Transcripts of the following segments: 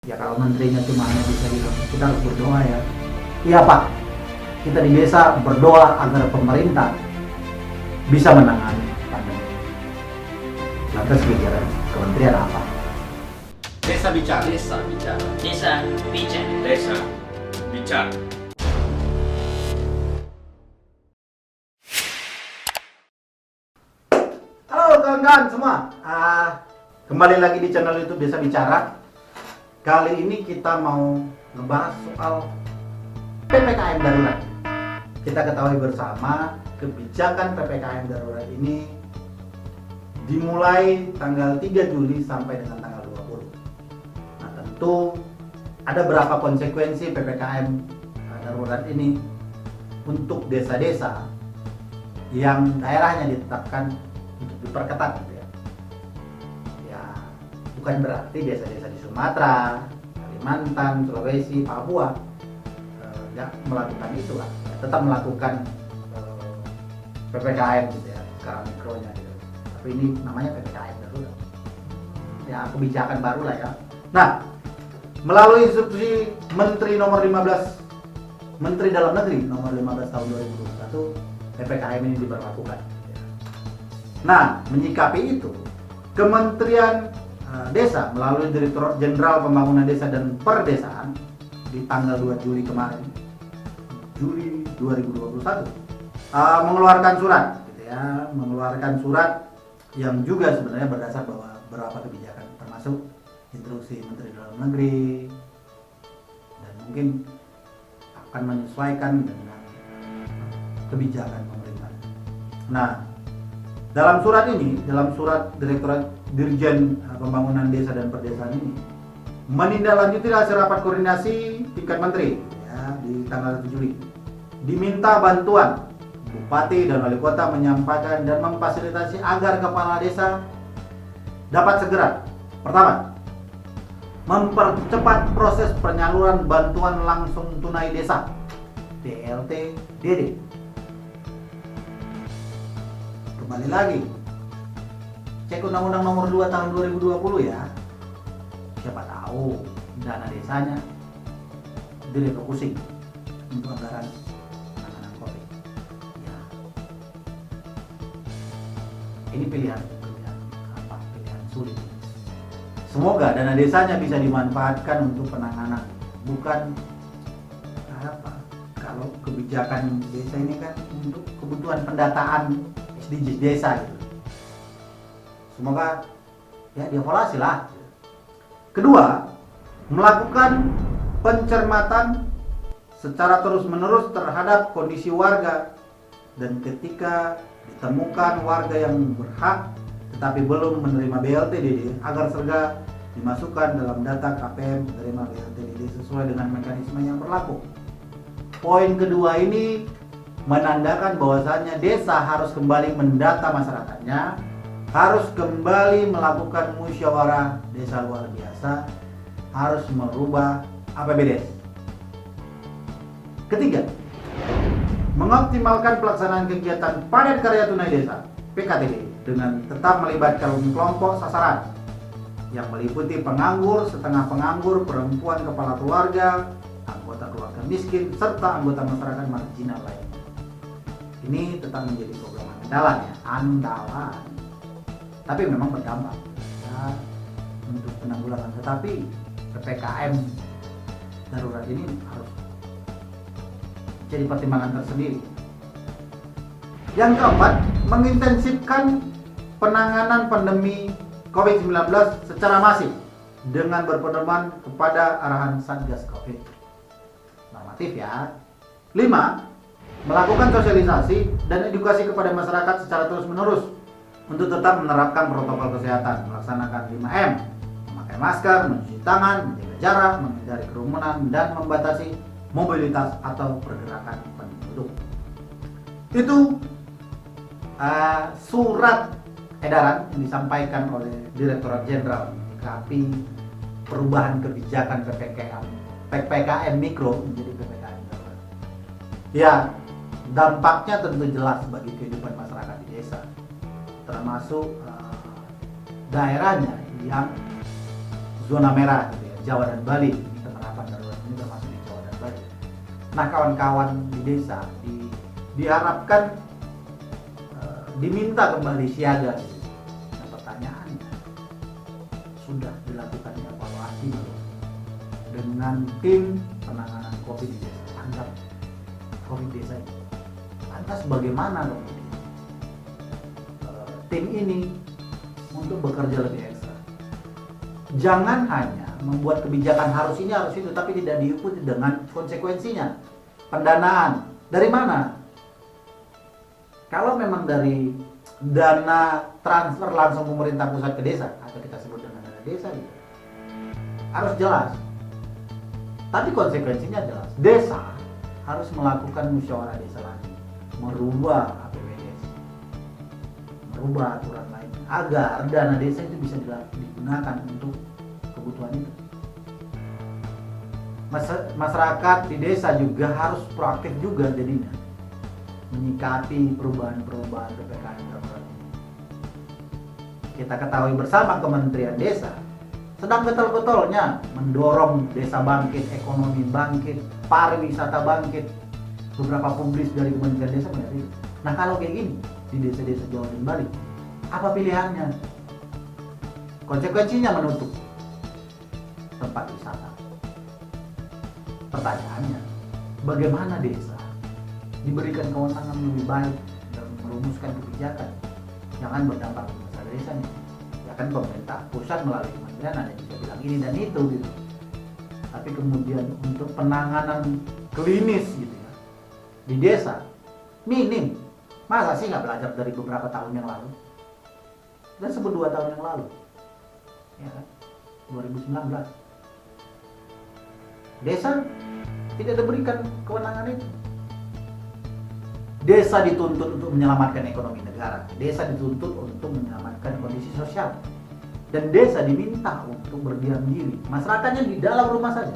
Ya kalau menterinya cuma hanya bisa bilang kita harus berdoa ya. Iya Pak, kita di desa berdoa agar pemerintah bisa menangani pandemi. Lantas kegiatan kementerian apa? Desa bicara. Desa bicara. Desa bicara. Desa bicara. Halo kawan-kawan semua, kembali lagi di channel YouTube Desa Bicara. Kali ini kita mau ngebahas soal PPKM darurat. Kita ketahui bersama kebijakan PPKM darurat ini dimulai tanggal 3 Juli sampai dengan tanggal 20. Nah tentu ada berapa konsekuensi PPKM darurat ini untuk desa-desa yang daerahnya ditetapkan untuk diperketat gitu ya. Ya, bukan berarti desa-desa di Sumatera, Kalimantan, Sulawesi, Papua nggak melakukan itu lah. Tetap melakukan PPKM gitu ya, skala mikronya gitu. Tapi ini namanya PPKM darurat. Ya, kebijakan baru lah ya. Nah, melalui instruksi Menteri nomor 15 Menteri Dalam Negeri nomor 15 tahun 2021, PPKM ini diberlakukan. Nah, menyikapi itu, Kementerian Desa melalui Direktorat Jenderal Pembangunan Desa dan Perdesaan di tanggal 2 Juli kemarin, Juli 2021, mengeluarkan surat, gitu ya, mengeluarkan surat yang juga sebenarnya berdasar bahwa beberapa kebijakan, termasuk instruksi Menteri Dalam Negeri, dan mungkin akan menyesuaikan dengan kebijakan pemerintah. Nah, dalam surat ini, dalam surat Direktorat Dirjen Pembangunan Desa dan Perdesaan ini, menindaklanjuti hasil rapat koordinasi tingkat menteri ya, di tanggal 1 Juli. Diminta bantuan Bupati dan Wali Kota menyampaikan dan memfasilitasi agar kepala desa dapat segera, pertama, mempercepat proses penyaluran bantuan langsung tunai desa BLT DD. Kembali lagi, cek Undang-Undang Nomor 2 Tahun 2020 ya. Siapa tahu dana desanya direfocusing untuk anggaran penanganan COVID. Ya. Ini pilihan sulit. Semoga dana desanya bisa dimanfaatkan untuk penanganan, bukan apa? Kalau kebijakan desa ini kan untuk kebutuhan pendataan SDGs desa gitu. Semoga ya dievaluasi lah. Kedua, melakukan pencermatan secara terus-menerus terhadap kondisi warga, dan ketika ditemukan warga yang berhak tetapi belum menerima BLT DD, agar segera dimasukkan dalam data KPM menerima BLT DD sesuai dengan mekanisme yang berlaku. Poin kedua ini menandakan bahwasannya desa harus kembali mendata masyarakatnya, harus kembali melakukan musyawarah desa luar biasa, harus merubah APBDes. Ketiga, mengoptimalkan pelaksanaan kegiatan padat karya tunai desa PKTD dengan tetap melibatkan kelompok sasaran yang meliputi penganggur, setengah penganggur, perempuan kepala keluarga, anggota keluarga miskin, serta anggota masyarakat marginal lainnya. Ini tetap menjadi program andalan ya, andalan. Tapi memang berdampak ya, untuk penanggulangan. Tetapi PPKM darurat ini harus jadi pertimbangan tersendiri. Yang keempat, mengintensifkan penanganan pandemi COVID-19 secara masif dengan berpedoman kepada arahan Satgas COVID. Normatif ya. 5. Melakukan sosialisasi dan edukasi kepada masyarakat secara terus-menerus untuk tetap menerapkan protokol kesehatan, melaksanakan 5M, memakai masker, mencuci tangan, menjaga jarak, menghindari kerumunan, dan membatasi mobilitas atau pergerakan penduduk. Itu surat edaran yang disampaikan oleh Direktorat Jenderal menyikapi perubahan kebijakan PPKM mikro menjadi PPKM darurat. Ya, dampaknya tentu jelas bagi kehidupan masyarakat di desa, termasuk daerahnya yang zona merah gitu ya. Jawa dan Bali. Ini penerapan darurat ini termasuk di Jawa dan Bali. Nah, kawan-kawan di desa diharapkan diminta kembali siaga. Nah, pertanyaannya, sudah dilakukan evaluasi belum dengan tim penanganan COVID di desa? Tanggap COVID desa ini. Lantas bagaimana kemudian tim ini untuk bekerja lebih ekstra? Jangan hanya membuat kebijakan harus ini harus itu, tapi tidak diikuti dengan konsekuensinya. Pendanaan dari mana? Kalau memang dari dana transfer langsung pemerintah pusat ke desa, atau kita sebut dengan dana desa gitu, harus jelas. Tapi konsekuensinya jelas. Desa harus melakukan musyawarah desa lagi, merubah APBDes, merubah aturan lain agar dana desa itu bisa digunakan untuk kebutuhan itu. Masyarakat di desa juga harus proaktif juga jadinya menyikapi perubahan-perubahan PPKM darurat ini. Kita ketahui bersama Kementerian Desa sedang getol-getolnya mendorong desa bangkit, ekonomi bangkit, pariwisata bangkit. Beberapa publis dari Kementerian Desa menyadari. Nah, kalau kayak gini di desa-desa Jawa dan Bali, apa pilihannya? Konsekuensinya menutup tempat wisata. Pertanyaannya, bagaimana desa diberikan kewenangan lebih baik dalam merumuskan kebijakan? Jangan berdampak ke masalah desa nih. Ya kan pemerintah pusat melalui kementerian ada bisa bilang ini dan itu gitu. Tapi kemudian untuk penanganan klinis gitu ya di desa minim. Masa sih nggak belajar dari beberapa tahun yang lalu? Dan sebut 2 tahun yang lalu, ya kan? 2019. Desa tidak diberikan kewenangan itu. Desa dituntut untuk menyelamatkan ekonomi negara. Desa dituntut untuk menyelamatkan kondisi sosial. Dan desa diminta untuk berdiam diri. Masyarakatnya di dalam rumah saja.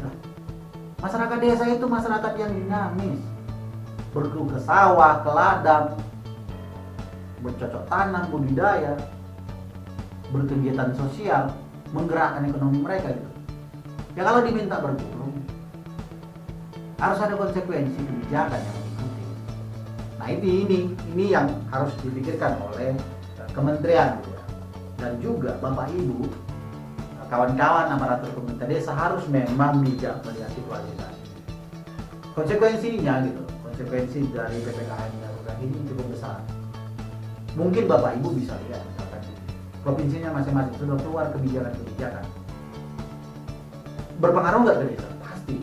Masyarakat desa itu masyarakat yang dinamis. Berkeluh ke sawah, ke ladang, bercocok tanam, budidaya, berkegiatan sosial, menggerakkan ekonomi mereka gitu. Ya kalau diminta bergulung, harus ada konsekuensi kebijakan yang diikuti. Nah ini yang harus dipikirkan oleh kementerian gitu ya. Dan juga Bapak Ibu, kawan-kawan aparatur pemerintah desa harus memang bijak melihat situasi tadi. Konsekuensinya gitu, konsekuensi dari PPKM darurat ini cukup besar. Mungkin Bapak Ibu bisa lihat misalkan provinsinya masing-masing sudah keluar kebijakan-kebijakan. Berpengaruh nggak ke desa? Pasti.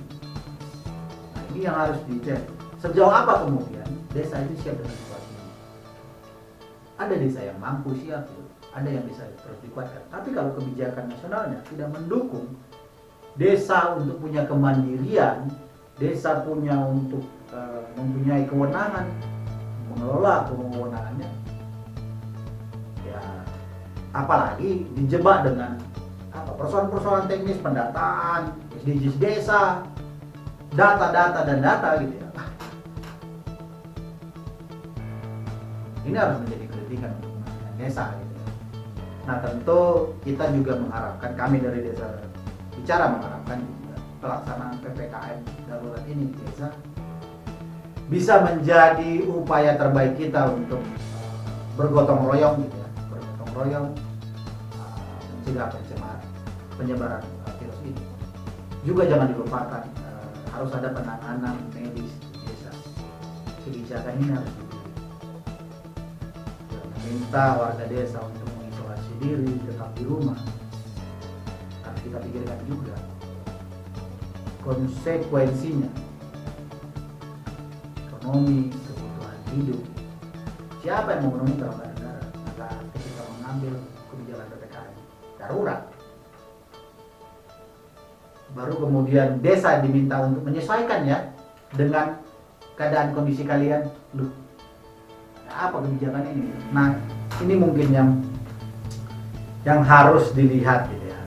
Nah, ini yang harus dicek. Sejauh apa kemudian desa itu siap dengan situasi ini? Ada desa yang mampu siap, ada yang bisa terus dikuatkan. Tapi kalau kebijakan nasionalnya tidak mendukung desa untuk punya kemandirian, desa punya untuk mempunyai kewenangan, mengelola kewenangannya, ya apalagi dijebak dengan persoalan-persoalan teknis pendataan, SDGs desa, data-data dan data gitu ya. Ini harus menjadi kritikan untuk pembangunan desa gitu ya. Nah tentu kita juga mengharapkan, kami dari Desa Bicara mengharapkan juga pelaksanaan PPKM darurat ini di desa bisa menjadi upaya terbaik kita untuk bergotong royong gitu ya, bergotong royong mencegah penyebaran virus ini. Juga jangan dilupakan harus ada penanganan medis di desa. Kebijakan ini harus dipilih. Meminta warga desa untuk mengisolasi diri, tetap di rumah. Harus kita pikirkan juga konsekuensinya, ekonomi, kebutuhan hidup. Siapa yang memenuhi kebutuhan negara? Maka ketika mengambil kebijakan PPKM darurat, baru kemudian desa diminta untuk menyesuaikan ya dengan keadaan kondisi kalian. Loh, apa kebijakan ini? Nah, ini mungkin yang harus dilihat gitu ya.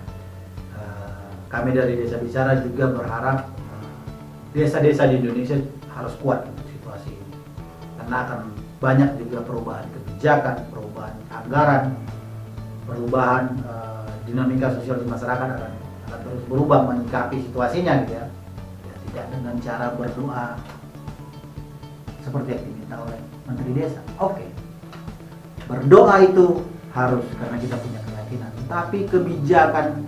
Kami dari Desa Bicara juga berharap desa-desa di Indonesia harus kuat untuk situasi ini, karena akan banyak juga perubahan kebijakan, perubahan anggaran, perubahan dinamika sosial di masyarakat akan terus berubah menyikapi situasinya gitu ya. Ya, tidak dengan cara berdoa seperti yang diminta oleh Menteri Desa. Oke. Berdoa itu harus karena kita punya keyakinan, tapi kebijakan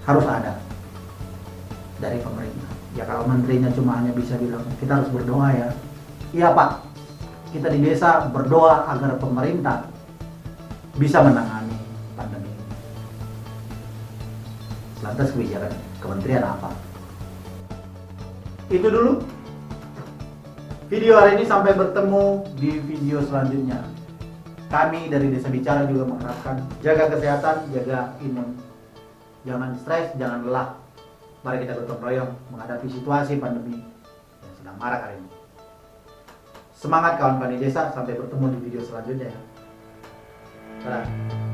harus ada dari pemerintah. Ya kalau menterinya cuma hanya bisa bilang kita harus berdoa ya. Iya Pak, kita di desa berdoa agar pemerintah bisa menangani pandemi ini. Lantas kebijakan kementerian apa? Itu dulu video hari ini, sampai bertemu di video selanjutnya. Kami dari Desa Bicara juga mengharapkan jaga kesehatan, jaga imun. Jangan stres, jangan lelah. Mari kita gotong royong menghadapi situasi pandemi yang sedang marak hari ini. Semangat kawan-kawan di desa, sampai bertemu di video selanjutnya ya. Dadah.